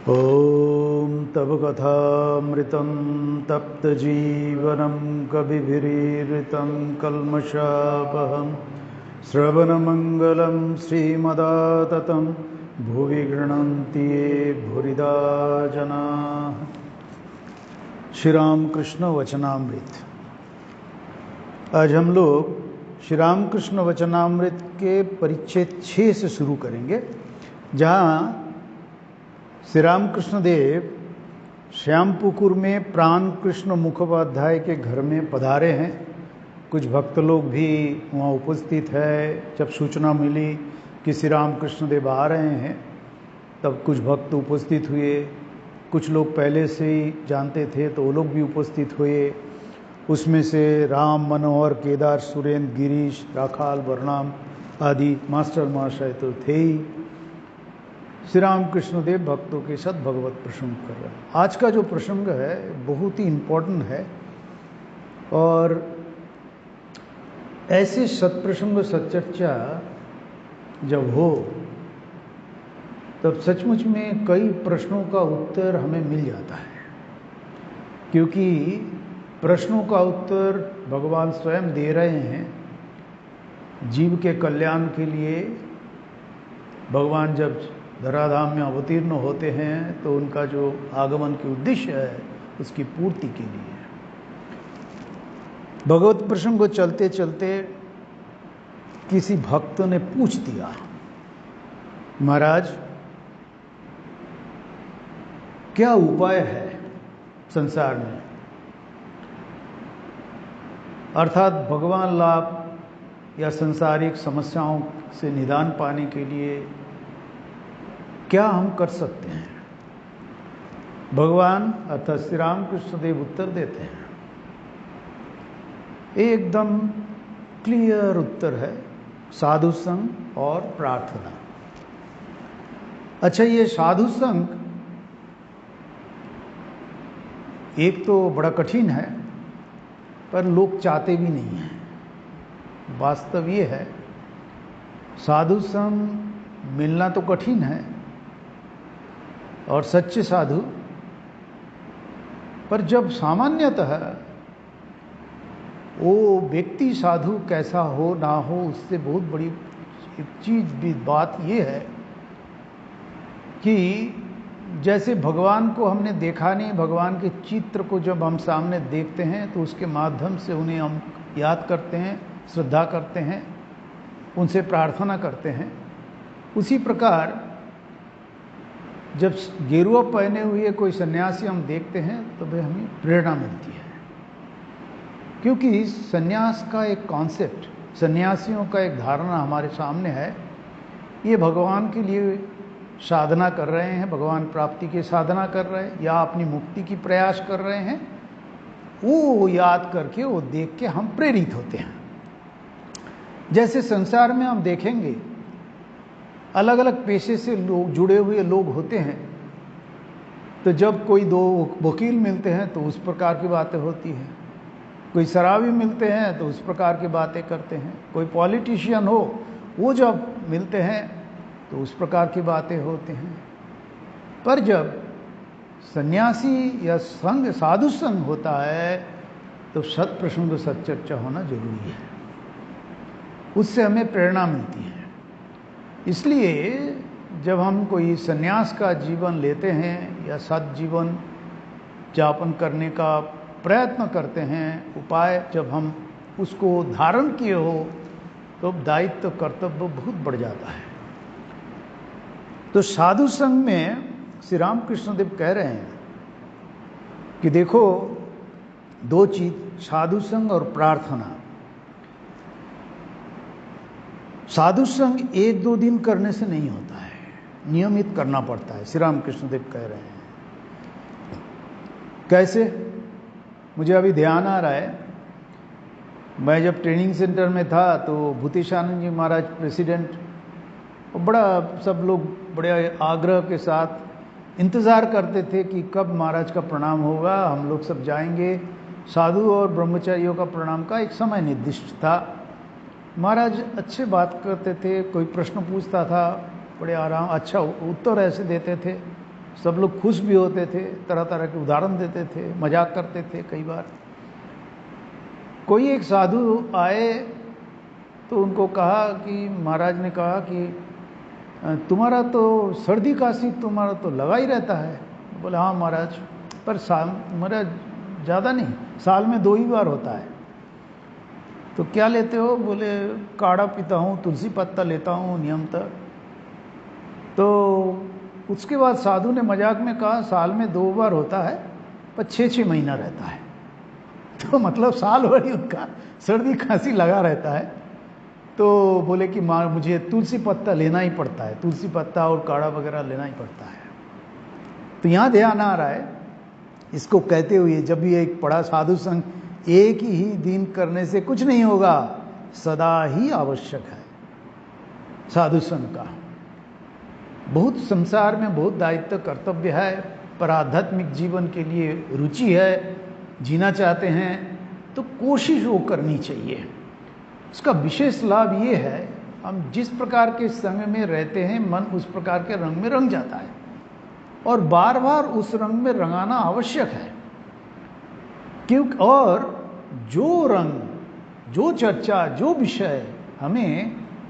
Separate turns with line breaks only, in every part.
ॐ तव कथामृतं तप्तजीवनं कविभिरीरितं कल्मषापहं श्रवणमङ्गलं श्रीमदाततं भुवि गृह्णन्ति ये भूरिदा जनाः। श्री रामकृष्ण वचनामृत। आज हम लोग श्री रामकृष्ण वचनामृत के परिच्छेद 6 से शुरू करेंगे, जहाँ श्री रामकृष्ण देव श्यामपुकुर में प्राण कृष्ण मुखोपाध्याय के घर में पधारे हैं। कुछ भक्त लोग भी वहाँ उपस्थित है। जब सूचना मिली कि श्री रामकृष्ण देव आ रहे हैं, तब कुछ भक्त उपस्थित हुए। कुछ लोग पहले से ही जानते थे, तो वो लोग भी उपस्थित हुए। उसमें से राम, मनोहर, केदार, सुरेंद्र, गिरीश, राखाल, वर्णाम आदि मास्टर महाशय तो थे ही। श्री रामकृष्ण देव भक्तों के साथ भगवत प्रसंग कर रहे हैं। आज का जो प्रसंग है बहुत ही इम्पोर्टेंट है, और ऐसे सत्प्रसंग सच्चर्चा जब हो तब सचमुच में कई प्रश्नों का उत्तर हमें मिल जाता है, क्योंकि प्रश्नों का उत्तर भगवान स्वयं दे रहे हैं। जीव के कल्याण के लिए भगवान जब धराधाम में अवतीर्ण होते हैं तो उनका जो आगमन के उद्देश्य है उसकी पूर्ति के लिए। भगवत प्रसंग को चलते चलते किसी भक्त ने पूछ दिया, महाराज क्या उपाय है संसार में, अर्थात भगवान लाभ या सांसारिक समस्याओं से निदान पाने के लिए क्या हम कर सकते हैं। भगवान अर्थात श्री रामकृष्ण देव उत्तर देते हैं। एकदम क्लियर उत्तर है, साधु संग और प्रार्थना। अच्छा, ये साधु संग एक तो बड़ा कठिन है, पर लोग चाहते भी नहीं हैं। वास्तव ये है, साधु संग मिलना तो कठिन है, और सच्चे साधु, पर जब सामान्यतः वो व्यक्ति साधु कैसा हो ना हो, उससे बहुत बड़ी एक चीज भी बात ये है कि जैसे भगवान को हमने देखा नहीं, भगवान के चित्र को जब हम सामने देखते हैं तो उसके माध्यम से उन्हें हम याद करते हैं, श्रद्धा करते हैं, उनसे प्रार्थना करते हैं। उसी प्रकार जब गेरुआ पहने हुए कोई सन्यासी हम देखते हैं तो भाई हमें प्रेरणा मिलती है, क्योंकि सन्यास का एक कॉन्सेप्ट, सन्यासियों का एक धारणा हमारे सामने है। ये भगवान के लिए साधना कर रहे हैं, भगवान प्राप्ति की साधना कर रहे हैं, या अपनी मुक्ति की प्रयास कर रहे हैं। वो याद करके, वो देख के हम प्रेरित होते हैं। जैसे संसार में हम देखेंगे अलग अलग पेशे से लोग जुड़े हुए लोग होते हैं, तो जब कोई दो वकील मिलते हैं तो उस प्रकार की बातें होती हैं, कोई शराबी मिलते हैं तो उस प्रकार की बातें करते हैं, कोई पॉलिटिशियन हो वो जब मिलते हैं तो उस प्रकार की बातें होते हैं। पर जब सन्यासी या संघ, साधु संघ होता है, तो सत्प्रसंग सच्चर्चा होना जरूरी है। उससे हमें प्रेरणा मिलती है। इसलिए जब हम कोई सन्यास का जीवन लेते हैं या सद जीवन यापन करने का प्रयत्न करते हैं, उपाय जब हम उसको धारण किए हो, तो दायित्व कर्तव्य बहुत बढ़ जाता है। तो साधु संघ में श्री रामकृष्ण देव कह रहे हैं कि देखो, दो चीज, साधु संघ और प्रार्थना। साधु संग 1-2 दिन करने से नहीं होता है, नियमित करना पड़ता है। श्री रामकृष्ण देव कह रहे हैं। कैसे? मुझे अभी ध्यान आ रहा है, मैं जब ट्रेनिंग सेंटर में था तो भूतेशानंद जी महाराज प्रेसिडेंट, बड़ा सब लोग बड़े आग्रह के साथ इंतज़ार करते थे कि कब महाराज का प्रणाम होगा, हम लोग सब जाएंगे। साधु और ब्रह्मचारियों का प्रणाम का एक समय निर्दिष्ट था। महाराज अच्छे बात करते थे, कोई प्रश्न पूछता था, बड़े आराम अच्छा उत्तर ऐसे देते थे। सब लोग खुश भी होते थे, तरह तरह के उदाहरण देते थे, मजाक करते थे। कई बार कोई एक साधु आए तो उनको कहा कि महाराज ने कहा कि तुम्हारा तो सर्दी खांसी तुम्हारा तो लगा ही रहता है। बोले हाँ महाराज, पर मेरा ज़्यादा नहीं, साल में 2 ही बार होता है। तो क्या लेते हो? बोले काढ़ा पीता हूँ, तुलसी पत्ता लेता हूँ नियमतः। तो उसके बाद साधु ने मजाक में कहा साल में 2 बार होता है पर 6-6 महीना रहता है। तो मतलब साल भर ही उनका सर्दी खांसी लगा रहता है। तो बोले कि माँ मुझे तुलसी पत्ता लेना ही पड़ता है, तुलसी पत्ता और काढ़ा वगैरह लेना ही पड़ता है। तो यहाँ ध्यान आ रहा है इसको कहते हुए, जब भी एक बड़ा साधु संग एक ही दिन करने से कुछ नहीं होगा, सदा ही आवश्यक है साधु संग का। बहुत संसार में बहुत दायित्व कर्तव्य है, पर आध्यात्मिक जीवन के लिए रुचि है, जीना चाहते हैं तो कोशिश वो करनी चाहिए। उसका विशेष लाभ ये है, हम जिस प्रकार के संग में रहते हैं मन उस प्रकार के रंग में रंग जाता है, और बार बार उस रंग में रंगाना आवश्यक है। क्योंकि और जो रंग, जो चर्चा, जो विषय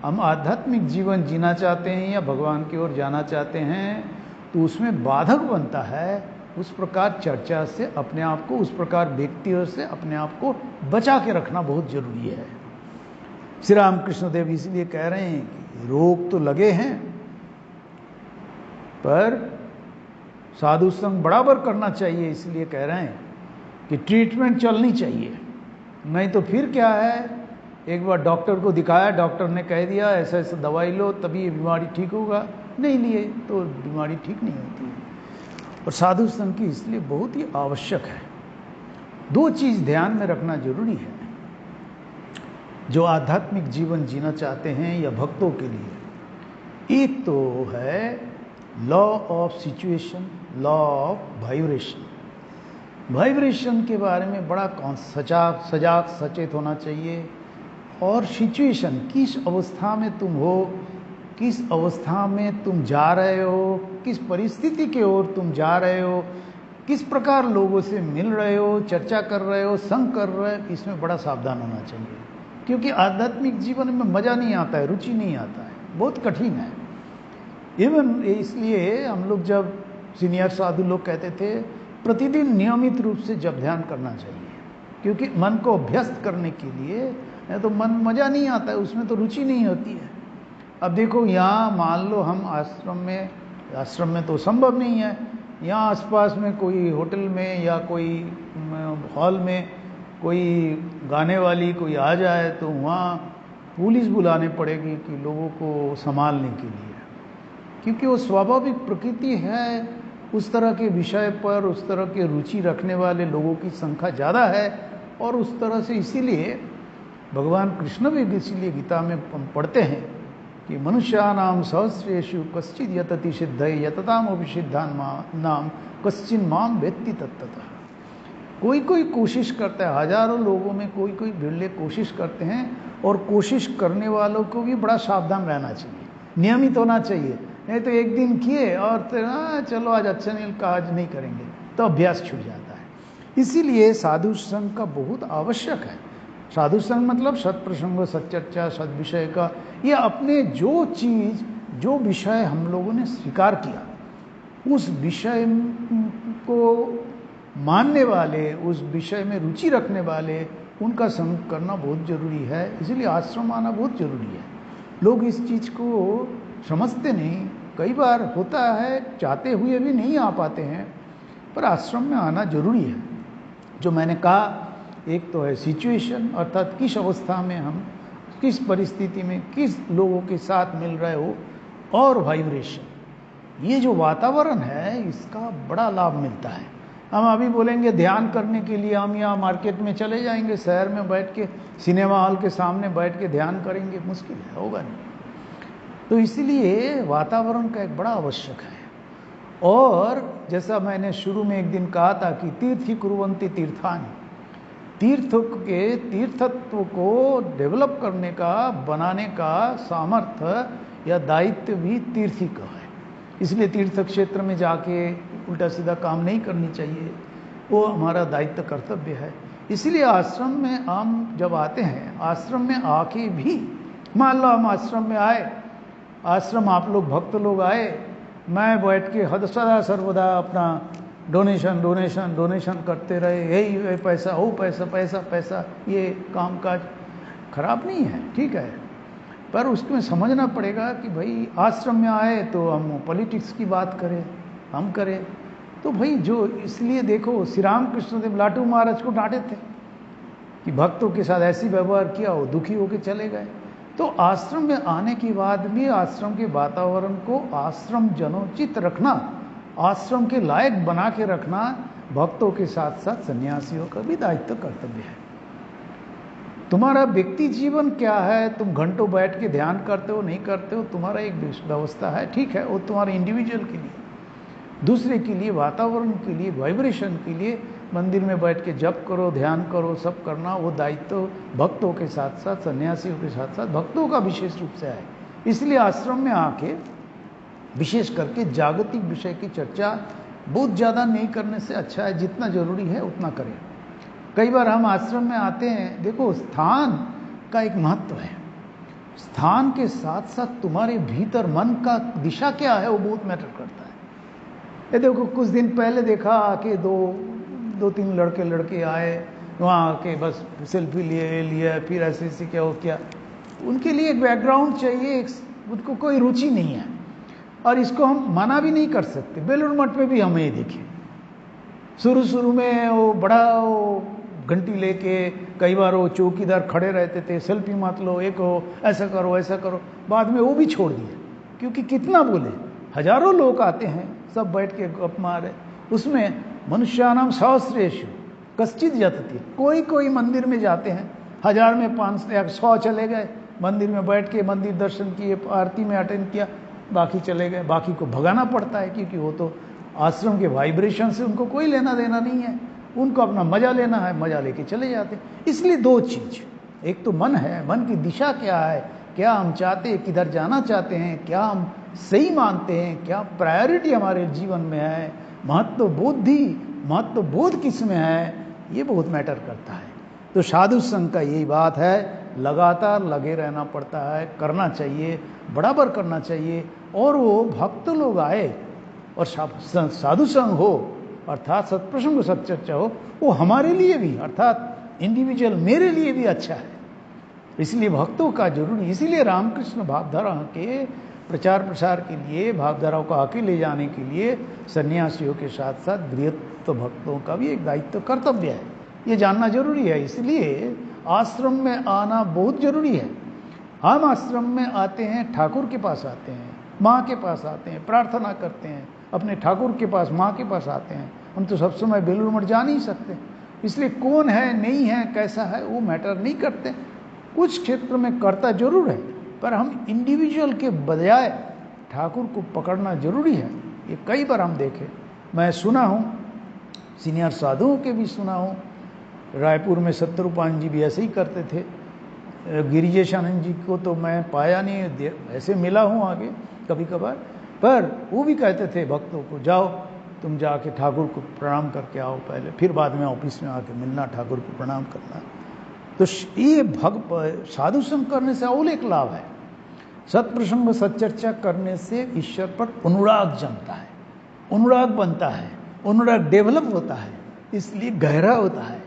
हम आध्यात्मिक जीवन जीना चाहते हैं या भगवान की ओर जाना चाहते हैं तो उसमें बाधक बनता है, उस प्रकार चर्चा से अपने आप को, उस प्रकार व्यक्तियों से अपने आप को बचा के रखना बहुत जरूरी है। श्री रामकृष्ण देव इसलिए कह रहे हैं कि रोग तो लगे हैं पर साधु संग बराबर करना चाहिए। इसलिए कह रहे हैं कि ट्रीटमेंट चलनी चाहिए, नहीं तो फिर क्या है, एक बार डॉक्टर को दिखाया, डॉक्टर ने कह दिया ऐसा ऐसा दवाई लो तभी ये बीमारी ठीक होगा, नहीं लिए तो बीमारी ठीक नहीं होती है। और साधु संग की इसलिए बहुत ही आवश्यक है। 2 चीज़ ध्यान में रखना जरूरी है जो आध्यात्मिक जीवन जीना चाहते हैं या भक्तों के लिए। एक तो है law of situation, law of vibration. Vibration के बारे में बड़ा सजाग सचेत होना चाहिए। और सिचुएशन, किस अवस्था में तुम हो, किस अवस्था में तुम जा रहे हो, किस परिस्थिति की ओर तुम जा रहे हो, किस प्रकार लोगों से मिल रहे हो, चर्चा कर रहे हो, संग कर रहे हो, इसमें बड़ा सावधान होना चाहिए। क्योंकि आध्यात्मिक जीवन में मज़ा नहीं आता है, रुचि नहीं आता है, बहुत कठिन है। इवन इसलिए हम लोग जब सीनियर साधु लोग कहते थे प्रतिदिन नियमित रूप से जब ध्यान करना चाहिए, क्योंकि मन को अभ्यस्त करने के लिए, नहीं तो मन मज़ा नहीं आता है, उसमें तो रुचि नहीं होती है। अब देखो यहाँ मान लो हम आश्रम में तो संभव नहीं है, यहाँ आसपास में कोई होटल में या कोई हॉल में कोई गाने वाली कोई आ जाए तो वहाँ पुलिस बुलाने पड़ेगी कि लोगों को संभालने के लिए, क्योंकि वो स्वाभाविक प्रकृति है। उस तरह के विषय पर उस तरह के रुचि रखने वाले लोगों की संख्या ज़्यादा है। और उस तरह से इसीलिए भगवान कृष्ण भी इसीलिए गीता में हम पढ़ते हैं कि मनुष्यानाम सहस्रेषु कश्चिद यतति सिद्धये यततामपि सिद्धान् नाम कश्चिन् माम वेत्ति तत्ततः। कोई कोई कोशिश करता है, हजारों लोगों में कोई कोई बिरले कोशिश करते हैं। और कोशिश करने वालों को भी बड़ा सावधान रहना चाहिए, नियमित होना चाहिए। नहीं तो एक दिन किए और चलो आज अच्छा नहीं, आज नहीं करेंगे, तो अभ्यास छूट जाता है। इसीलिए साधु संग का बहुत आवश्यक है। साधु संग मतलब सत्प्रसंग, सच्चर्चा, सद्विषय का, ये अपने जो चीज़, जो विषय हम लोगों ने स्वीकार किया, उस विषय को मानने वाले, उस विषय में रुचि रखने वाले, उनका संग करना बहुत जरूरी है। इसलिए आश्रम आना बहुत जरूरी है। लोग इस चीज़ को समझते नहीं, कई बार होता है चाहते हुए भी नहीं आ पाते हैं, पर आश्रम में आना जरूरी है। जो मैंने कहा, एक तो है सिचुएशन, अर्थात किस अवस्था में हम, किस परिस्थिति में, किस लोगों के साथ मिल रहे हो, और वाइब्रेशन, ये जो वातावरण है इसका बड़ा लाभ मिलता है। हम अभी बोलेंगे ध्यान करने के लिए हम यहाँ मार्केट में चले जाएंगे, शहर में बैठ के सिनेमा हॉल के सामने बैठ के ध्यान करेंगे, मुश्किल है, होगा नहीं। तो इसलिए वातावरण का एक बड़ा आवश्यक है। और जैसा मैंने शुरू में एक दिन कहा था कि तीर्थी कुर्वन्ति तीर्थानि, तीर्थ के तीर्थत्व को डेवलप करने का, बनाने का सामर्थ्य या दायित्व भी तीर्थी का है। इसलिए तीर्थ क्षेत्र में जाके उल्टा सीधा काम नहीं करनी चाहिए, वो हमारा दायित्व कर्तव्य है। इसलिए आश्रम में हम जब आते हैं, आश्रम में आके भी, मान लो हम आश्रम में आए, आश्रम आप लोग भक्त लोग आए, मैं बैठ के सदा सर्वदा अपना डोनेशन डोनेशन डोनेशन करते रहे, यही पैसा, वो पैसा, पैसा पैसा, ये काम काज खराब नहीं है, ठीक है, पर उसमें समझना पड़ेगा कि भाई आश्रम में आए तो हम पॉलिटिक्स की बात करें, हम करें तो भाई जो, इसलिए देखो श्री राम कृष्णदेव लाटू महाराज को डांटे थे कि भक्तों के साथ ऐसी व्यवहार किया, वो दुखी होकर चले गए। तो आश्रम में आने के बाद भी आश्रम के वातावरण को आश्रम जनोचित रखना, आश्रम के लायक बना के रखना भक्तों के साथ साथ सन्यासियों का भी दायित्व कर्तव्य है। तुम्हारा व्यक्ति जीवन क्या है, तुम घंटों बैठ के ध्यान करते हो नहीं करते हो, तुम्हारा एक व्यवस्था है, ठीक है, वो तुम्हारे इंडिविजुअल के लिए, दूसरे के लिए, वातावरण के लिए, वाइब्रेशन के लिए मंदिर में बैठ के जप करो, ध्यान करो, सब करना, वो दायित्व भक्तों के साथ साथ सन्यासियों के साथ साथ भक्तों का विशेष रूप से है। इसलिए आश्रम में आके विशेष करके जागतिक विषय की चर्चा बहुत ज़्यादा नहीं करने से अच्छा है, जितना जरूरी है उतना करें। कई बार हम आश्रम में आते हैं, देखो स्थान का एक महत्व है, स्थान के साथ साथ तुम्हारे भीतर मन का दिशा क्या है वो बहुत मैटर करता है। ये देखो कुछ दिन पहले देखा कि दो तीन लड़के आए, वहाँ आके बस सेल्फी लिए, फिर ऐसे क्या हो क्या, उनके लिए एक बैकग्राउंड चाहिए, उनको कोई रुचि नहीं है, और इसको हम मना भी नहीं कर सकते। बेलूर मठ में भी हमें ये देखे, शुरू में वो बड़ा घंटी लेके कई बार वो चौकीदार खड़े रहते थे, सेल्फी मत लो, एक हो, ऐसा करो, बाद में वो भी छोड़ दिए, क्योंकि कितना बोले, हजारों लोग आते हैं, सब बैठ के गप मारे, उसमें मनुष्यानाम सहस्रेषु कश्चित् यतते, कोई मंदिर में जाते हैं, 1000 में 500 या 100 चले गए, मंदिर में बैठ के मंदिर दर्शन किए, आरती में अटेंड किया, बाकी चले गए, बाकी को भगाना पड़ता है, क्योंकि वो तो आश्रम के वाइब्रेशन से उनको कोई लेना देना नहीं है, उनको अपना मजा लेना है, मजा लेके चले जाते हैं। इसलिए दो चीज, एक तो मन है, मन की दिशा क्या है, क्या हम चाहते हैं, किधर जाना चाहते हैं, क्या हम सही मानते हैं, क्या प्रायोरिटी हमारे जीवन में है, महत्व बोध किस में है, ये बहुत मैटर करता है। तो साधु संघ का यही बात है, लगातार लगे रहना पड़ता है, करना चाहिए, बराबर करना चाहिए, और वो भक्त लोग आए और साधु संघ हो, अर्थात सत्प्रसंग सच्चर्चा हो, वो हमारे लिए भी, अर्थात इंडिविजुअल मेरे लिए भी अच्छा है। इसलिए भक्तों का जरूरी, इसीलिए रामकृष्ण भावधारा के प्रचार प्रसार के लिए, भावधाराओं को आके ले जाने के लिए सन्यासियों के साथ साथ गृहस्थ भक्तों का भी एक दायित्व कर्तव्य है, ये जानना जरूरी है। इसलिए आश्रम में आना बहुत जरूरी है। हम आश्रम में आते हैं, ठाकुर के पास आते हैं, माँ के पास आते हैं, प्रार्थना करते हैं, अपने ठाकुर के पास, माँ के पास आते हैं। हम तो सब समय बेलूर मठ जा नहीं सकते, इसलिए कौन है, नहीं है, कैसा है, वो मैटर नहीं करते। कुछ क्षेत्र में करता जरूर है, पर हम इंडिविजुअल के बजाय ठाकुर को पकड़ना जरूरी है। ये कई बार हम देखे, मैं सुना हूँ, सीनियर साधुओं के भी सुना हूँ, रायपुर में सत्यरूपानंद जी भी ऐसे ही करते थे। गिरिजेशानंद जी को तो मैं पाया नहीं, ऐसे मिला हूँ आगे कभी कभार, पर वो भी कहते थे भक्तों को, जाओ तुम जाके ठाकुर को प्रणाम करके आओ पहले, फिर बाद में ऑफिस में आके मिलना, ठाकुर को प्रणाम करना। तो ये साधु संग करने से और एक लाभ है, सत्प्रसंग सच्चर्चा करने से ईश्वर पर अनुराग जमता है, अनुराग बनता है, अनुराग डेवलप होता है, इसलिए गहरा होता है,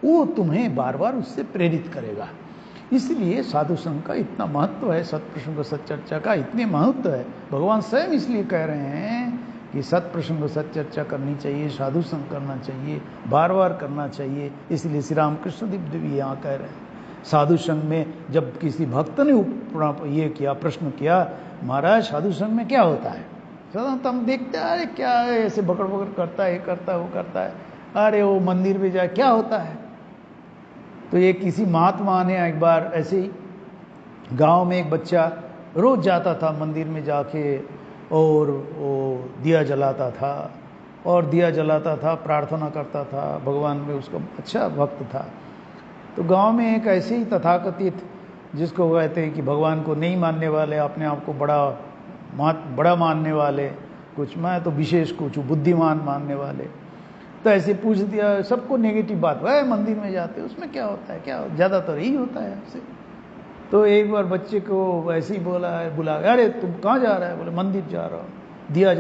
वो तुम्हें बार बार उससे प्रेरित करेगा। इसलिए साधु संघ का इतना महत्व है, सत्प्रसंग सच्चर्चा का इतने महत्व है। भगवान स्वयं इसलिए कह रहे हैं कि सत्प्रसंग सच्चर्चा करनी चाहिए, साधु संघ करना चाहिए, बार बार करना चाहिए। इसलिए श्री रामकृष्ण देव भी यहाँ कह रहे हैं, साधु संघ में जब किसी भक्त ने ये किया, प्रश्न किया, महाराज साधु संघ में क्या होता है, तो हम देखते हैं अरे क्या है, ऐसे बकड़ बकड़ करता है, ये करता है, वो करता है, अरे वो मंदिर में जाए क्या होता है। तो ये किसी महात्मा ने एक बार ऐसे ही गांव में एक बच्चा रोज जाता था मंदिर में जाके और वो दिया जलाता था और दिया जलाता था, प्रार्थना करता था, भगवान में उसका अच्छा भक्त था। तो गांव में एक ऐसे ही तथाकथित, जिसको कहते हैं कि भगवान को नहीं मानने वाले, अपने आप को बड़ा मानने वाले, कुछ मैं तो विशेष कुछ हूँ, बुद्धिमान मानने वाले। तो ऐसे पूछ दिया, सबको नेगेटिव बात, वह मंदिर में जाते उसमें क्या होता है, क्या ज़्यादातर यही होता है आपसे। तो एक बार बच्चे को ऐसे ही बुला, अरे तुम कहाँ जा रहा है? बोले मंदिर जा रहा हूँ दिया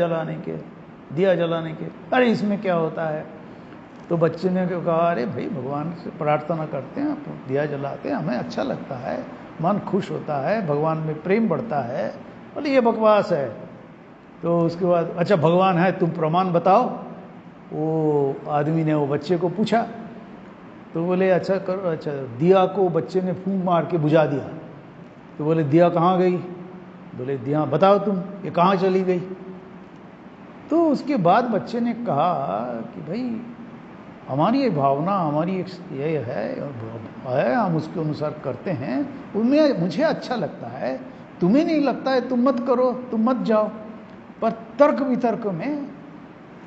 जलाने के। अरे इसमें क्या होता है? तो बच्चे ने क्यों कहा, अरे भाई भगवान से प्रार्थना करते हैं, दिया जलाते हैं, हमें अच्छा लगता है, मन खुश होता है, भगवान में प्रेम बढ़ता है। बोले ये बकवास है। तो उसके बाद, अच्छा भगवान है, तुम प्रमाण बताओ। वो आदमी ने वो बच्चे को पूछा, तो बोले अच्छा करो, अच्छा दिया को बच्चे ने फूंक मार के बुझा दिया। तो बोले दिया कहाँ गई? बोले दिया बताओ तुम, ये कहाँ चली गई? तो उसके बाद बच्चे ने कहा कि भाई हमारी ये भावना, हमारी एक ये है, हम उसके अनुसार करते हैं, उनमें मुझे अच्छा लगता है, तुम्हें नहीं लगता है तुम मत करो, तुम मत जाओ। पर तर्क वितर्क में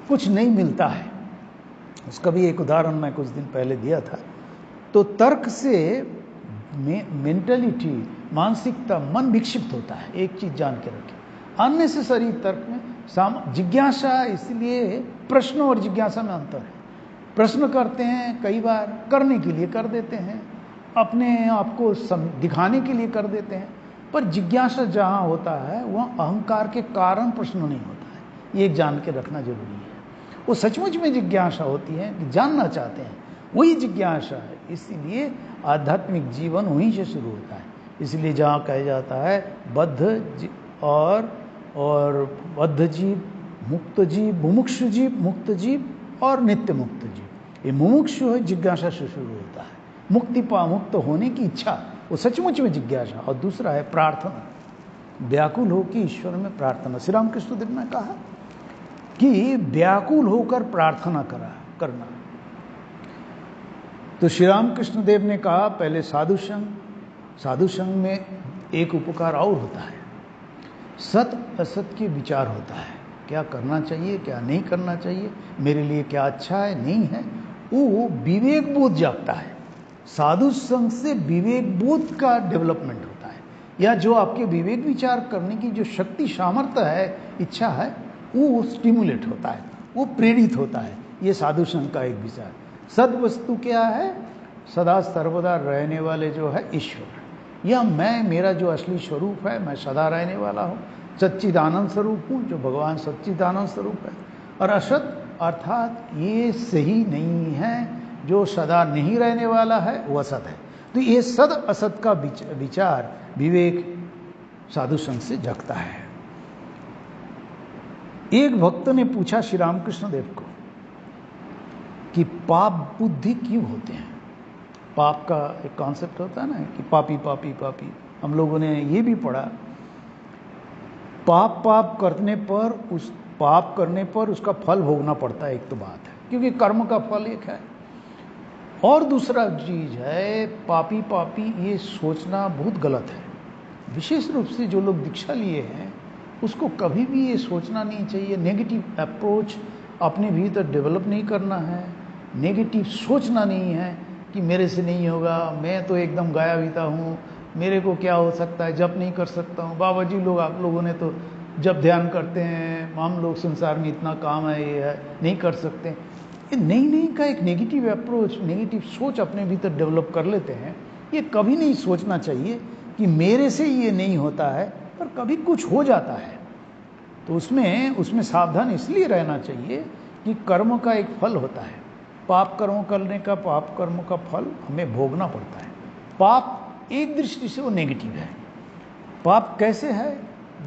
कुछ नहीं मिलता है। उसका भी एक उदाहरण मैं कुछ दिन पहले दिया था। तो तर्क से मेंटलिटी, मानसिकता, मन विक्षिप्त होता है। एक चीज जान के रखें, अननेसेसरी तर्क में जिज्ञासा, इसलिए प्रश्न और जिज्ञासा में अंतर है। प्रश्न करते हैं कई बार करने के लिए कर देते हैं, अपने आप को दिखाने के लिए कर देते हैं, पर जिज्ञासा जहाँ होता है वहाँ अहंकार के कारण प्रश्न नहीं होता है। ये जान के रखना जरूरी है। वो सचमुच में जिज्ञासा होती है कि जानना चाहते हैं, वही जिज्ञासा है। इसीलिए आध्यात्मिक जीवन वहीं से शुरू होता है। इसलिए जहाँ कहा जाता है बद्ध और बद्ध जीव, मुक्त जीव, मुमुक्षु जीव, मुक्त जीव और नित्य मुक्त जीव। ये मुमुक्षु है, जिज्ञासा से शुरू होता है। मुक्त होने की इच्छा, वो सचमुच में जिज्ञासा। और दूसरा है प्रार्थना, व्याकुल हो कि ईश्वर में प्रार्थना। श्री रामकृष्ण देव ने कहा कि व्याकुल होकर प्रार्थना करना। तो श्री रामकृष्ण देव ने कहा पहले साधु संग में एक उपकार और होता है, सत असत के विचार होता है, क्या करना चाहिए, क्या नहीं करना चाहिए, मेरे लिए क्या अच्छा है, नहीं है। वो विवेक बोध जागता है। साधु संग से विवेक बोध का डेवलपमेंट होता है, या जो आपके विवेक विचार करने की जो शक्ति, सामर्थ्य है, इच्छा है, वो स्टिमुलेट होता है, वो प्रेरित होता है। ये साधु संग का एक विचार। सद वस्तु क्या है? सदा सर्वदा रहने वाले जो है ईश्वर, या मैं, मेरा जो असली स्वरूप है, मैं सदा रहने वाला हूँ, सच्चिदानंद स्वरूप हूँ, जो भगवान सच्चिदानंद स्वरूप है। और असत अर्थात ये सही नहीं है, जो सदा नहीं रहने वाला है वो असत है। तो ये सद असत का विचार, विवेक साधु संग से जगता है। एक भक्त ने पूछा श्री रामकृष्ण देव को कि पाप बुद्धि क्यों होते हैं। पाप का एक कॉन्सेप्ट होता है ना कि पापी पापी पापी, हम लोगों ने ये भी पढ़ा। पाप करने पर उसका फल भोगना पड़ता है, एक तो बात है, क्योंकि कर्म का फल एक है। और दूसरा चीज है पापी पापी, ये सोचना बहुत गलत है। विशेष रूप से जो लोग दीक्षा लिए हैं उसको कभी भी ये सोचना नहीं चाहिए। नेगेटिव अप्रोच अपने भीतर डेवलप नहीं करना है, नेगेटिव सोचना नहीं है कि मेरे से नहीं होगा, मैं तो एकदम गाया बीता हूँ, मेरे को क्या हो सकता है, जप नहीं कर सकता हूँ। बाबा जी लोग, आप लोगों ने तो जब ध्यान करते हैं, हम लोग संसार में इतना काम है, ये है, नहीं कर सकते। ये नहीं का एक नेगेटिव अप्रोच, नेगेटिव सोच अपने भीतर डेवलप कर लेते हैं। ये कभी नहीं सोचना चाहिए कि मेरे से ये नहीं होता है, पर कभी कुछ हो जाता है तो उसमें सावधान इसलिए रहना चाहिए कि कर्म का एक फल होता है। पाप कर्म करने का, पाप कर्म का फल हमें भोगना पड़ता है। पाप एक दृष्टि से वो नेगेटिव है। पाप कैसे है?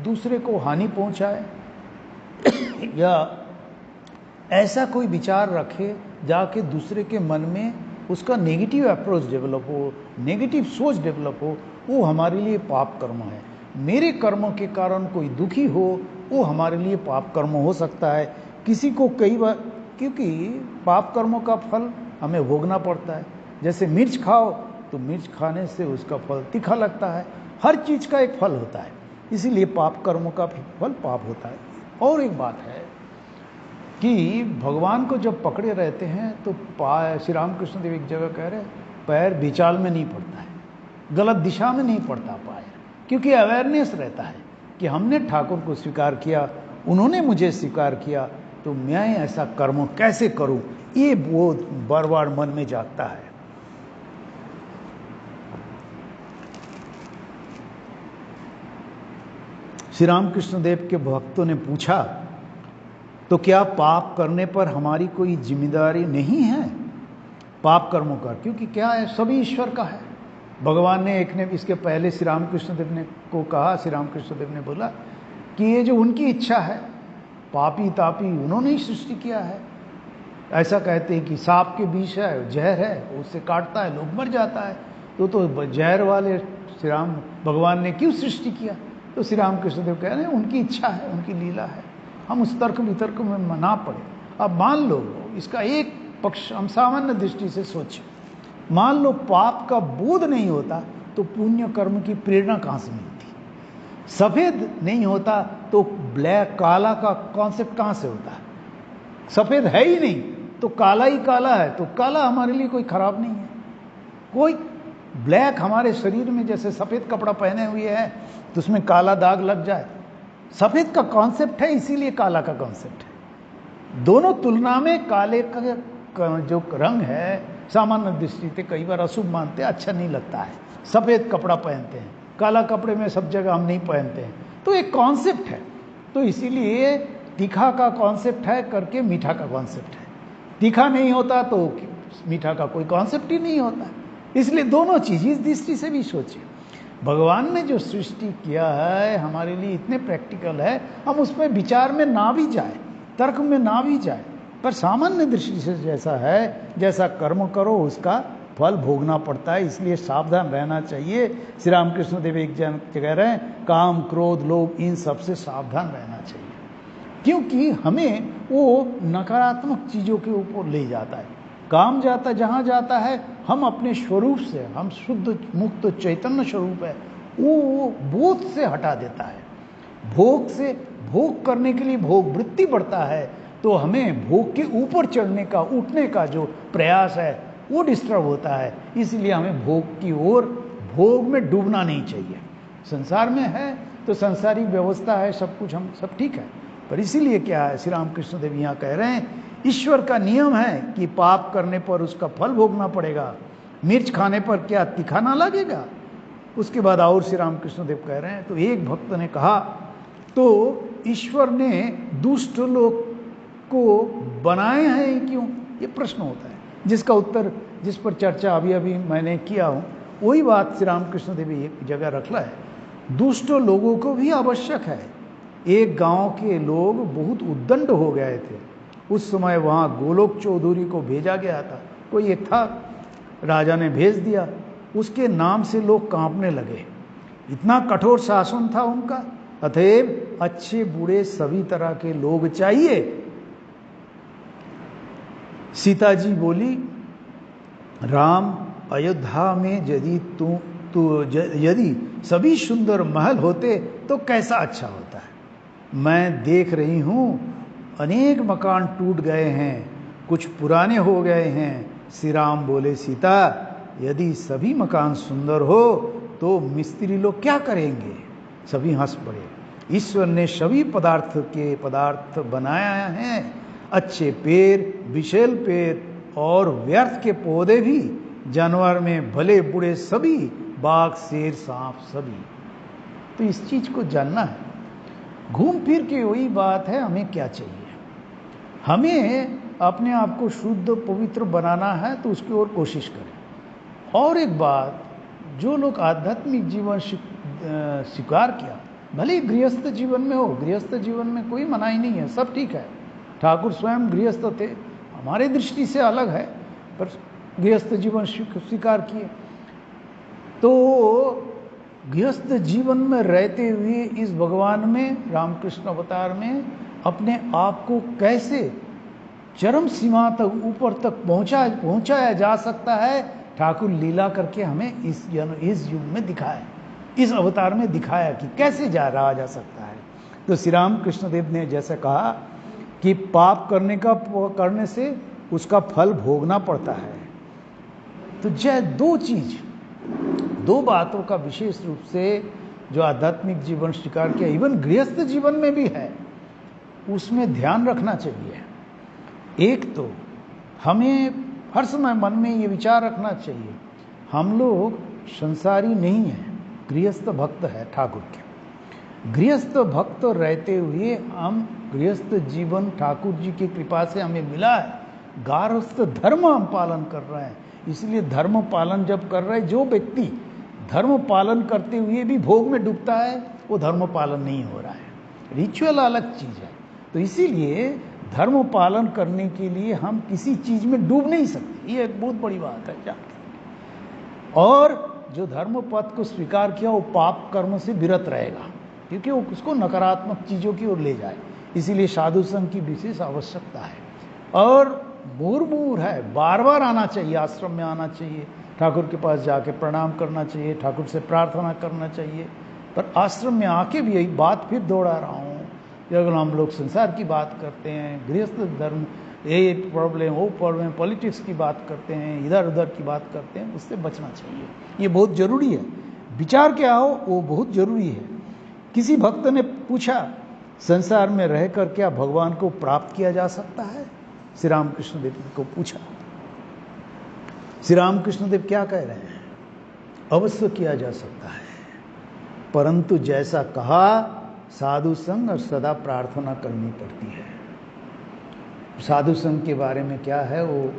दूसरे को हानि पहुंचाए या ऐसा कोई विचार रखे जाके दूसरे के मन में उसका नेगेटिव अप्रोच डेवलप हो, नेगेटिव सोच डेवलप हो, वो हमारे लिए पाप कर्म है। मेरे कर्मों के कारण कोई दुखी हो, वो हमारे लिए पाप कर्म हो सकता है। किसी को कई बार, क्योंकि पाप कर्मों का फल हमें भोगना पड़ता है। जैसे मिर्च खाओ तो मिर्च खाने से उसका फल तीखा लगता है। हर चीज का एक फल होता है, इसीलिए पाप कर्मों का फल पाप होता है। और एक बात है कि भगवान को जब पकड़े रहते हैं तो श्री रामकृष्ण देव एक जगह कह रहे पैर बिचाल में नहीं पड़ता है, गलत दिशा में नहीं पड़ता पैर, क्योंकि अवेयरनेस रहता है कि हमने ठाकुर को स्वीकार किया उन्होंने मुझे स्वीकार किया, तो मैं ऐसा कर्म कैसे करूं, ये बोध बार बार मन में जागता है। श्री रामकृष्ण देव के भक्तों ने पूछा, तो क्या पाप करने पर हमारी कोई जिम्मेदारी नहीं है पाप कर्मों का? क्योंकि क्या है, सभी ईश्वर का है। भगवान ने एक ने इसके पहले श्री रामकृष्ण देव ने को कहा, श्री रामकृष्ण देव ने बोला कि ये जो उनकी इच्छा है, पापी तापी उन्होंने ही सृष्टि किया है। ऐसा कहते हैं कि सांप के विष है, जहर है, उससे काटता है, लोग मर जाता है, तो जहर वाले श्री राम भगवान ने क्यों सृष्टि किया? तो श्री रामकृष्ण देव कह रहे हैं उनकी इच्छा है, उनकी लीला है, हम उस तर्क वितर्क में ना पड़े। अब मान लो, इसका एक पक्ष हम सामान्य दृष्टि से सोचें, मान लो पाप का बोध नहीं होता तो पुण्य कर्म की प्रेरणा कहां से मिलती? सफेद नहीं होता तो ब्लैक काला का कॉन्सेप्ट कहां से होता है? सफेद है ही नहीं तो काला ही काला है, तो काला हमारे लिए कोई खराब नहीं है। कोई ब्लैक हमारे शरीर में जैसे सफेद कपड़ा पहने हुए है तो उसमें काला दाग लग जाए, सफेद का कॉन्सेप्ट है, इसीलिए काला का कॉन्सेप्ट है। दोनों तुलना में काले का जो रंग है सामान्य दृष्टि से कई बार अशुभ मानते हैं, अच्छा नहीं लगता है, सफेद कपड़ा पहनते हैं, काला कपड़े में सब जगह हम नहीं पहनते हैं, तो एक कॉन्सेप्ट है। तो इसीलिए तीखा का कॉन्सेप्ट है करके मीठा का कॉन्सेप्ट है, तीखा नहीं होता तो मीठा का कोई कॉन्सेप्ट ही नहीं होता। इसलिए दोनों चीज इस दृष्टि से भी सोचिए। भगवान ने जो सृष्टि किया है हमारे लिए इतने प्रैक्टिकल है, हम उसमें विचार में ना भी जाए, तर्क में ना भी जाए, पर सामान्य दृष्टि से जैसा है, जैसा कर्म करो उसका फल भोगना पड़ता है, इसलिए सावधान रहना चाहिए। श्री रामकृष्ण देव एक जन कह रहे हैं, काम क्रोध लोभ इन सबसे सावधान रहना चाहिए, क्योंकि हमें वो नकारात्मक चीजों के ऊपर ले जाता है। काम जाता जहां जाता है, हम अपने स्वरूप से, हम शुद्ध मुक्त चैतन्य स्वरूप है, वो बोध से हटा देता है। भोग से, भोग करने के लिए भोग वृत्ति बढ़ता है, तो हमें भोग के ऊपर चढ़ने का, उठने का जो प्रयास है वो डिस्टर्ब होता है। इसलिए हमें भोग की ओर, भोग में डूबना नहीं चाहिए। संसार में है तो संसारी व्यवस्था है, सब कुछ हम सब ठीक है, पर इसीलिए क्या है, श्री रामकृष्ण देव यहाँ कह रहे हैं ईश्वर का नियम है कि पाप करने पर उसका फल भोगना पड़ेगा। मिर्च खाने पर क्या तीखा ना लगेगा? उसके बाद और श्री रामकृष्ण देव कह रहे हैं, तो एक भक्त ने कहा, तो ईश्वर ने दुष्ट लोग को बनाए हैं क्यों? ये प्रश्न होता है, जिसका उत्तर, जिस पर चर्चा अभी अभी मैंने किया हूं, वही बात श्री रामकृष्ण देव एक जगह रखला है। दुष्ट लोगों को भी आवश्यक है। एक गांव के लोग बहुत उद्दंड हो गए थे, उस समय वहां गोलोक चौधरी को भेजा गया था, कोई एक था, राजा ने भेज दिया, उसके नाम से लोग कांपने लगे, इतना कठोर शासन था उनका। अतएव अच्छे बुरे सभी तरह के लोग चाहिए। सीता जी बोली, राम अयोध्या में यदि सभी सुंदर महल होते तो कैसा अच्छा होता है। मैं देख रही हूं अनेक मकान टूट गए हैं, कुछ पुराने हो गए हैं। श्री राम बोले, सीता यदि सभी मकान सुंदर हो तो मिस्त्री लोग क्या करेंगे? सभी हंस पड़े। ईश्वर ने सभी पदार्थ बनाया है, अच्छे पेड़, विशेल पेड़ और व्यर्थ के पौधे भी, जानवर में भले बुरे सभी, बाघ शेर सांप सभी। तो इस चीज को जानना है। घूम फिर के वही बात है, हमें क्या चाहिए? हमें अपने आप को शुद्ध पवित्र बनाना है तो उसकी ओर कोशिश करें। और एक बात, जो लोग आध्यात्मिक जीवन स्वीकार किया, भले ही गृहस्थ जीवन में हो, गृहस्थ जीवन में कोई मनाही नहीं है, सब ठीक है। ठाकुर स्वयं गृहस्थ थे, हमारे दृष्टि से अलग है, पर गृहस्थ जीवन स्वीकार किए। तो गृहस्थ जीवन में रहते हुए इस भगवान में, रामकृष्ण अवतार में अपने आप को कैसे चरम सीमा तक, ऊपर तक पहुंचाया जा सकता है, ठाकुर लीला करके हमें इस युग में दिखाया, इस अवतार में दिखाया कि कैसे रहा जा सकता है। तो श्री राम कृष्ण देव ने जैसे कहा कि पाप करने से उसका फल भोगना पड़ता है। तो दो बातों का विशेष रूप से जो आध्यात्मिक जीवन स्वीकार किया, इवन गृहस्थ जीवन में भी है। उसमें ध्यान रखना चाहिए। एक तो हमें हर समय मन में ये विचार रखना चाहिए, हम लोग संसारी नहीं हैं, गृहस्थ भक्त है ठाकुर के। गृहस्थ भक्त रहते हुए हम गृहस्थ जीवन ठाकुर जी की कृपा से हमें मिला है, गारस्थ धर्म हम पालन कर रहे हैं। इसलिए धर्म पालन जब कर रहे, जो व्यक्ति धर्म पालन करते हुए भी भोग में डूबता है वो धर्म पालन नहीं हो रहा है। रिचुअल अलग चीज है। तो इसीलिए धर्म पालन करने के लिए हम किसी चीज में डूब नहीं सकते, ये एक बहुत बड़ी बात है क्या। और जो धर्म पथ को स्वीकार किया वो पाप कर्म से विरत रहेगा, क्योंकि वो उसको नकारात्मक चीजों की ओर ले जाए। इसीलिए साधु संघ की विशेष आवश्यकता है। और मुहूर्त है, बार बार आना चाहिए, आश्रम में आना चाहिए, ठाकुर के पास जाके प्रणाम करना चाहिए, ठाकुर से प्रार्थना करना चाहिए। पर आश्रम में आके भी यही बात फिर दोहरा रहा हूँ, अगर हम लोग संसार की बात करते हैं, गृहस्थ धर्म, ये प्रॉब्लम वो प्रॉब्लम, पॉलिटिक्स की बात करते हैं, इधर उधर की बात करते हैं, उससे बचना चाहिए। ये बहुत जरूरी है। विचार क्या हो वो बहुत जरूरी है। किसी भक्त ने पूछा, संसार में रहकर क्या भगवान को प्राप्त किया जा सकता है? श्री रामकृष्ण देव को पूछा। श्री रामकृष्ण देव क्या कह रहे हैं? अवश्य किया जा सकता है, परंतु जैसा कहा साधु संग और सदा प्रार्थना करनी पड़ती है। साधु संघ के बारे में क्या है वो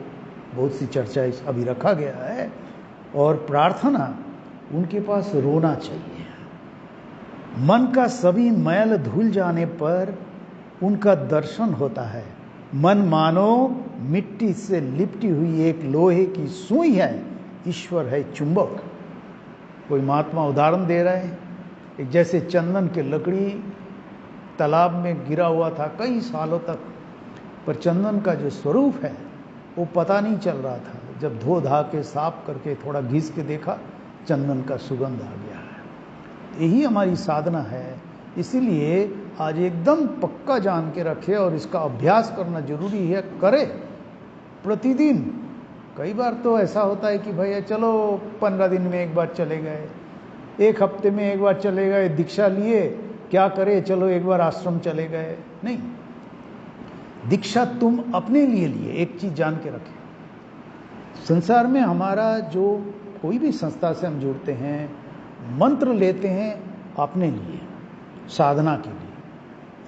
बहुत सी चर्चा अभी रखा गया है। और प्रार्थना, उनके पास रोना चाहिए। मन का सभी मैल धुल जाने पर उनका दर्शन होता है। मन मानो मिट्टी से लिपटी हुई एक लोहे की सुई है, ईश्वर है चुंबक। कोई महात्मा उदाहरण दे रहे हैं, एक जैसे चंदन के लकड़ी तालाब में गिरा हुआ था कई सालों तक, पर चंदन का जो स्वरूप है वो पता नहीं चल रहा था। जब धो धा के साफ करके थोड़ा घिस के देखा, चंदन का सुगंध आ गया है। यही हमारी साधना है। इसीलिए आज एकदम पक्का जान के रखे और इसका अभ्यास करना जरूरी है, करे प्रतिदिन। कई बार तो ऐसा होता है कि भैया चलो 15 दिन में एक बार चले गए, एक हफ्ते में एक बार चले गए, दीक्षा लिए, क्या करे, चलो एक बार आश्रम चले गए। नहीं, दीक्षा तुम अपने लिए लिए। एक चीज जान के रखें, संसार में हमारा जो कोई भी संस्था से हम जुड़ते हैं, मंत्र लेते हैं अपने लिए, साधना के लिए।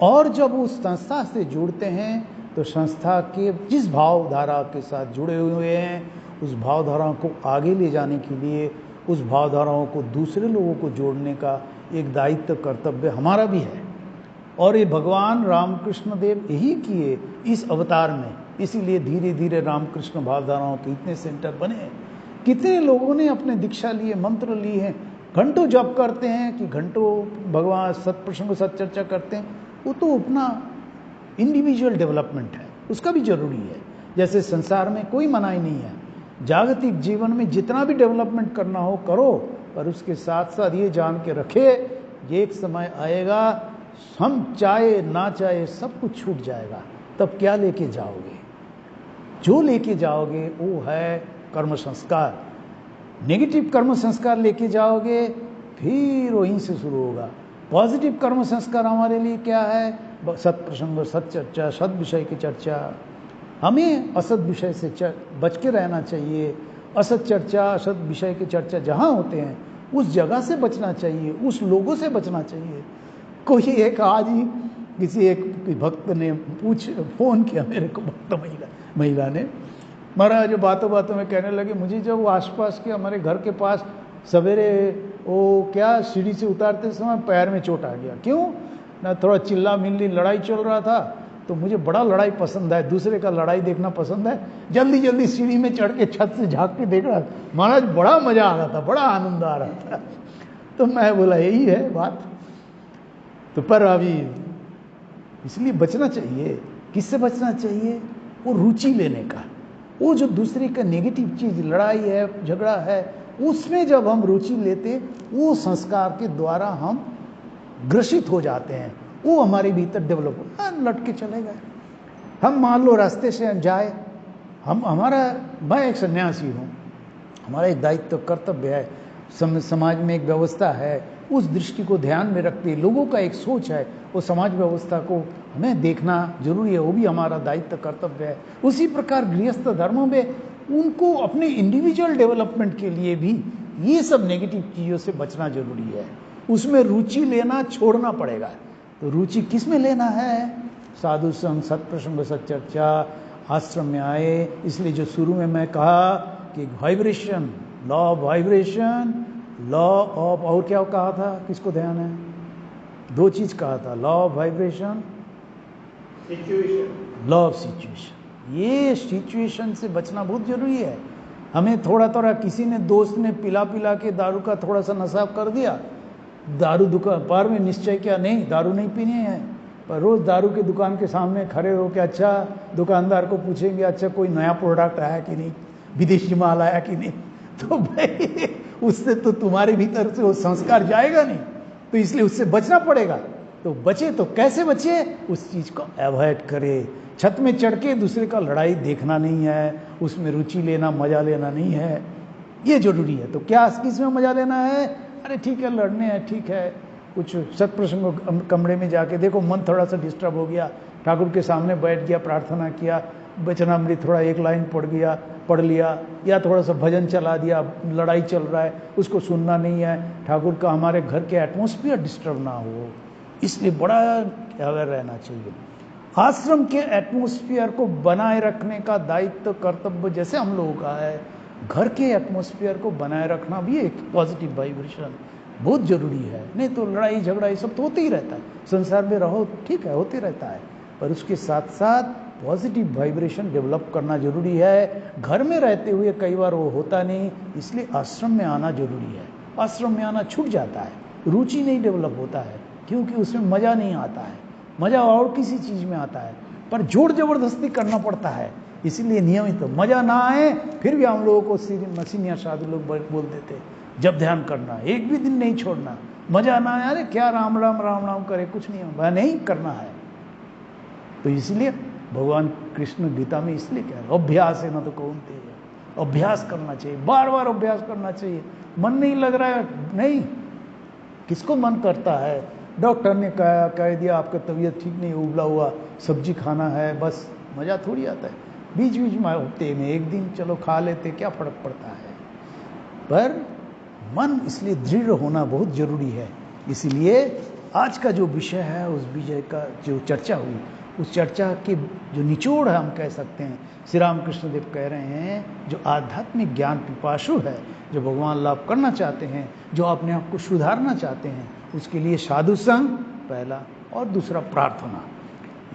और जब उस संस्था से जुड़ते हैं तो संस्था के जिस भावधारा के साथ जुड़े हुए हैं, उस भावधाराओं को आगे ले जाने के लिए, उस भावधाराओं को दूसरे लोगों को जोड़ने का एक दायित्व कर्तव्य हमारा भी है। और ये भगवान रामकृष्ण देव यही किए इस अवतार में। इसीलिए धीरे धीरे रामकृष्ण भावधाराओं के इतने सेंटर बने। कितने लोगों ने अपने दीक्षा लिए, मंत्र लिए हैं, घंटों जप करते हैं कि घंटों भगवान सत्प्रसंग सत्चर्चा करते हैं। वो तो अपना इंडिविजुअल डेवलपमेंट है, उसका भी जरूरी है। जैसे संसार में कोई मनाही नहीं है, जागतिक जीवन में जितना भी डेवलपमेंट करना हो करो, पर उसके साथ साथ ये जान के रखे, ये एक समय आएगा हम चाहे ना चाहे सब कुछ छूट जाएगा। तब क्या लेके जाओगे? जो लेके जाओगे वो है कर्म संस्कार। नेगेटिव कर्म संस्कार लेके जाओगे, फिर वहीं से शुरू होगा। पॉजिटिव कर्म संस्कार हमारे लिए क्या है? सत्प्रसंग, सत्चर्चा, सद विषय की चर्चा। हमें असत विषय से बच के रहना चाहिए। असत चर्चा, असत विषय की चर्चा जहाँ होते हैं उस जगह से बचना चाहिए, उस लोगों से बचना चाहिए। कोई एक आज ही किसी एक भक्त ने फोन किया मेरे को, भक्त महिला ने, महाराज जो बातों बातों में कहने लगे, मुझे जब वो आसपास के हमारे घर के पास सवेरे वो क्या सीढ़ी से उतारते समय पैर में चोट आ गया। क्यों ना, थोड़ा चिल्ला मिल्ली लड़ाई चल रहा था, तो मुझे बड़ा लड़ाई पसंद है, दूसरे का लड़ाई देखना पसंद है। जल्दी जल्दी सीढ़ी में चढ़ के छत से झाँक के देख रहा था, महाराज बड़ा मजा आ रहा था, बड़ा आनंद आ रहा था। तो मैं बोला यही है बात। तो पर अभी इसलिए बचना चाहिए। किससे बचना चाहिए? वो रुचि लेने का। वो जो दूसरे का नेगेटिव चीज, लड़ाई है, झगड़ा है, उसमें जब हम रुचि लेते, वो संस्कार के द्वारा हम ग्रसित हो जाते हैं, वो हमारे भीतर डेवलप हो, लटके चले गए। हम मान लो रास्ते से जाए, मैं एक सन्यासी हूँ, हमारा एक दायित्व कर्तव्य है, समाज में एक व्यवस्था है उस दृष्टि को ध्यान में रखते लोगों का एक सोच है, वो समाज व्यवस्था को हमें देखना जरूरी है, वो भी हमारा दायित्व कर्तव्य है। उसी प्रकार गृहस्थ धर्मों में उनको अपने इंडिविजुअल डेवलपमेंट के लिए भी ये सब नेगेटिव चीज़ों से बचना जरूरी है, उसमें रुचि लेना छोड़ना पड़ेगा। तो रुचि किस में लेना है? साधु संग, सत्प्रसंग, सच्चर्चा, आश्रम में आए। इसलिए जो शुरू में मैं कहा कि vibration, law of vibration, law of, और क्या कहा था, किसको ध्यान है? दो चीज कहा था, law of vibration, situation, law of situation. ये सिचुएशन से बचना बहुत जरूरी है। हमें थोड़ा थोड़ा, किसी ने दोस्त ने पिला पिला के दारू का थोड़ा सा नशा कर दिया, दारू दुकान पर में निश्चय किया नहीं दारू नहीं पीनी है, पर रोज दारू की दुकान के सामने खड़े हो के अच्छा दुकानदार को पूछेंगे अच्छा कोई नया प्रोडक्ट आया कि नहीं, विदेशी माल आया कि नहीं, तो भाई उससे तो तुम्हारे भीतर से वो संस्कार जाएगा नहीं, तो इसलिए उससे बचना पड़ेगा। तो बचे तो कैसे बचे? उस चीज को अवॉइड करे। छत में चढ़ के दूसरे का लड़ाई देखना नहीं है, उसमें रुचि लेना, मजा लेना नहीं है, ये जरूरी है। तो क्या किस में मजा लेना है? अरे ठीक है लड़ने हैं, ठीक है, कुछ सत्प्रसंग कमरे में जाके देखो मन थोड़ा सा डिस्टर्ब हो गया, ठाकुर के सामने बैठ गया, प्रार्थना किया, वचनामृत थोड़ा एक लाइन पढ़ लिया, या थोड़ा सा भजन चला दिया, लड़ाई चल रहा है उसको सुनना नहीं है, ठाकुर का हमारे घर के एटमॉस्फेयर डिस्टर्ब ना हो, इसलिए बड़ा अवेयर रहना चाहिए। आश्रम के एटमॉस्फेयर को बनाए रखने का दायित्व कर्तव्य जैसे हम लोगों का है, घर के एटमॉस्फेयर को बनाए रखना भी एक पॉजिटिव वाइब्रेशन बहुत जरूरी है। नहीं तो लड़ाई झगड़ा ये सब तो होते ही रहता है, संसार में रहो ठीक है होते रहता है, पर उसके साथ साथ पॉजिटिव वाइब्रेशन डेवलप करना जरूरी है। घर में रहते हुए कई बार वो होता नहीं, इसलिए आश्रम में आना जरूरी है। आश्रम में आना छूट जाता है, रुचि नहीं डेवलप होता है, क्योंकि उसमें मजा नहीं आता है, मजा और किसी चीज में आता है, पर जोर जबरदस्ती करना पड़ता है। इसीलिए नियमित तो मजा ना आए फिर भी हम लोगों को मसीनिया साधु लोग बोल देते जब ध्यान करना एक भी दिन नहीं छोड़ना, मजा ना आए, अरे क्या राम राम राम राम करे, कुछ नहीं वह नहीं करना है। तो इसलिए भगवान कृष्ण गीता में इसलिए कह रहे अभ्यास है ना तो कौन थे, अभ्यास करना चाहिए, बार बार अभ्यास करना चाहिए। मन नहीं लग रहा है, नहीं, किसको मन करता है? डॉक्टर ने कह दिया आपका तबीयत ठीक नहीं, उबला हुआ सब्जी खाना है, बस मजा थोड़ी आता है। बीच बीच में हफ्ते में एक दिन चलो खा लेते, क्या फर्क पड़ता है, पर मन इसलिए दृढ़ होना बहुत जरूरी है। इसलिए आज का जो विषय है, उस विषय का जो चर्चा हुई, उस चर्चा के जो निचोड़ है हम कह सकते हैं, श्री रामकृष्ण देव कह रहे हैं जो आध्यात्मिक ज्ञान पिपासु है, जो भगवान लाभ करना चाहते हैं, जो अपने आप को सुधारना चाहते हैं, उसके लिए साधु संग पहला और दूसरा प्रार्थना,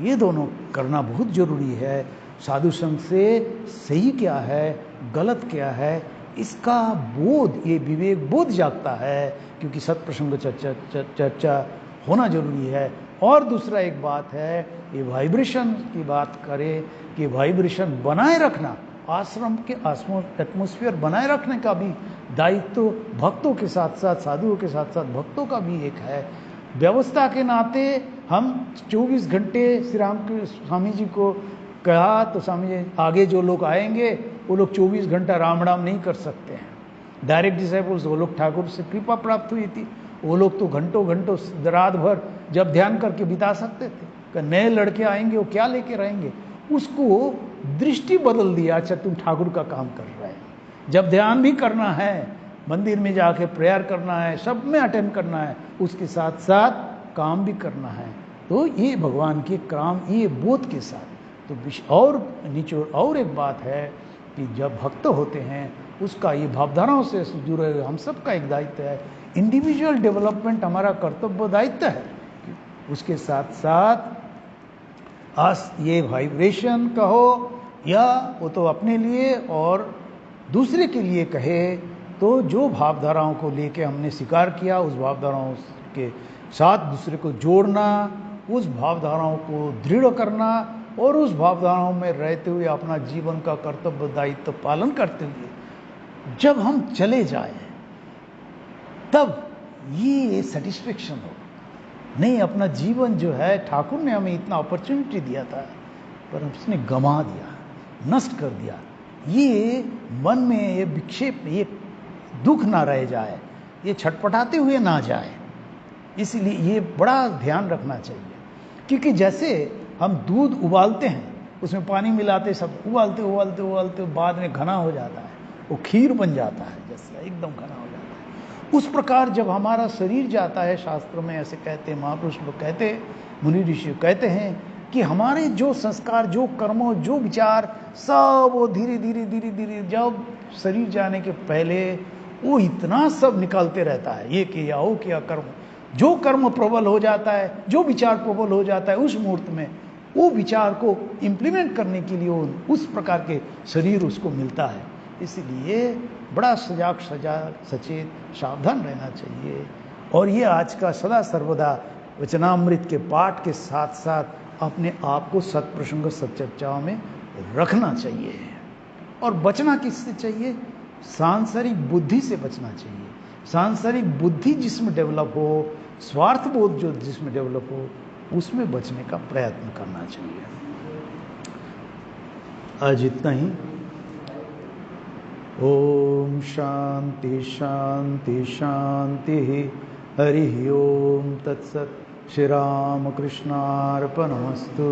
ये दोनों करना बहुत जरूरी है। साधु संग से सही क्या है, गलत क्या है, इसका बोध, ये विवेक बोध जागता है, क्योंकि सत्प्रसंग चर्चा होना जरूरी है। और दूसरा एक बात है, ये वाइब्रेशन की बात करें कि वाइब्रेशन बनाए रखना, आश्रम के एटमॉस्फेयर बनाए रखने का भी दायित्व भक्तों के साथ साथ, साधुओं के साथ साथ भक्तों का भी एक है। व्यवस्था के नाते हम 24 घंटे श्री राम के स्वामी जी को कहा तो स्वामी जी आगे जो लोग आएंगे वो लोग 24 घंटा राम राम नहीं कर सकते हैं। डायरेक्ट डिसाइपल्स वो लोग ठाकुर से कृपा प्राप्त हुई थी, वो लोग तो घंटों घंटों रात भर जब ध्यान करके बिता सकते थे। कि नए लड़के आएंगे वो क्या लेके रहेंगे, उसको दृष्टि बदल दिया, अच्छा तुम ठाकुर का काम कर रहे हैं, जब ध्यान भी करना है, मंदिर में जाके प्रेयर करना है, सब में अटेंड करना है, उसके साथ साथ काम भी करना है। तो ये भगवान के काम, ये बोध के साथ। तो और निचोड़ और एक बात है कि जब भक्त होते हैं उसका ये भावधाराओं से जुड़े हम सबका एक दायित्व है। इंडिविजुअल डेवलपमेंट हमारा कर्तव्य दायित्व है, उसके साथ साथ ये वाइब्रेशन कहो या वो तो अपने लिए और दूसरे के लिए कहे, तो जो भावधाराओं को लेके हमने स्वीकार किया उस भावधाराओं के साथ दूसरे को जोड़ना, उस भावधाराओं को दृढ़ करना और उस भावधाराओं में रहते हुए अपना जीवन का कर्तव्य दायित्व पालन करते हुए जब हम चले जाए तब ये सेटिस्फेक्शन हो। नहीं, अपना जीवन जो है ठाकुर ने हमें इतना अपॉर्चुनिटी दिया था पर उसने गंवा दिया, नष्ट कर दिया। ये मन में ये विक्षेप, ये दुख ना रह जाए, ये छटपटाते हुए ना जाए। इसलिए ये बड़ा ध्यान रखना चाहिए, क्योंकि जैसे हम दूध उबालते हैं, उसमें पानी मिलाते, सब उबालते उबालते उबालते बाद में घना हो जाता है, वो खीर बन जाता है, जैसे एकदम घना हो जाता है। उस प्रकार जब हमारा शरीर जाता है, शास्त्रों में ऐसे कहते हैं, महापुरुष लोग कहते हैं, मुनि ऋषि कहते हैं कि हमारे जो संस्कार, जो कर्मों, जो विचार, सब वो धीरे धीरे धीरे धीरे जब शरीर जाने के पहले वो इतना सब निकालते रहता है, ये किया वो किया कर्म, जो कर्म प्रबल हो जाता है, जो विचार प्रबल हो जाता है, उस मुहूर्त में वो विचार को इम्प्लीमेंट करने के लिए उस प्रकार के शरीर उसको मिलता है। इसलिए बड़ा सजाग सचेत सावधान रहना चाहिए। और ये आज का सदा सर्वदा वचनामृत के पाठ के साथ साथ अपने आप को सत्प्रसंग सच्चर्चाओं में रखना चाहिए। और बचना किससे चाहिए? सांसारिक बुद्धि से बचना चाहिए। सांसारिक बुद्धि जिसमें डेवलप हो, स्वार्थ बोध जो जिसमें डेवलप हो, उसमें बचने का प्रयत्न करना चाहिए। आज इतना ही। ओम शांति शांति शांति। हरि ओम तत्सत। श्री राम कृष्णार्पणमस्तु।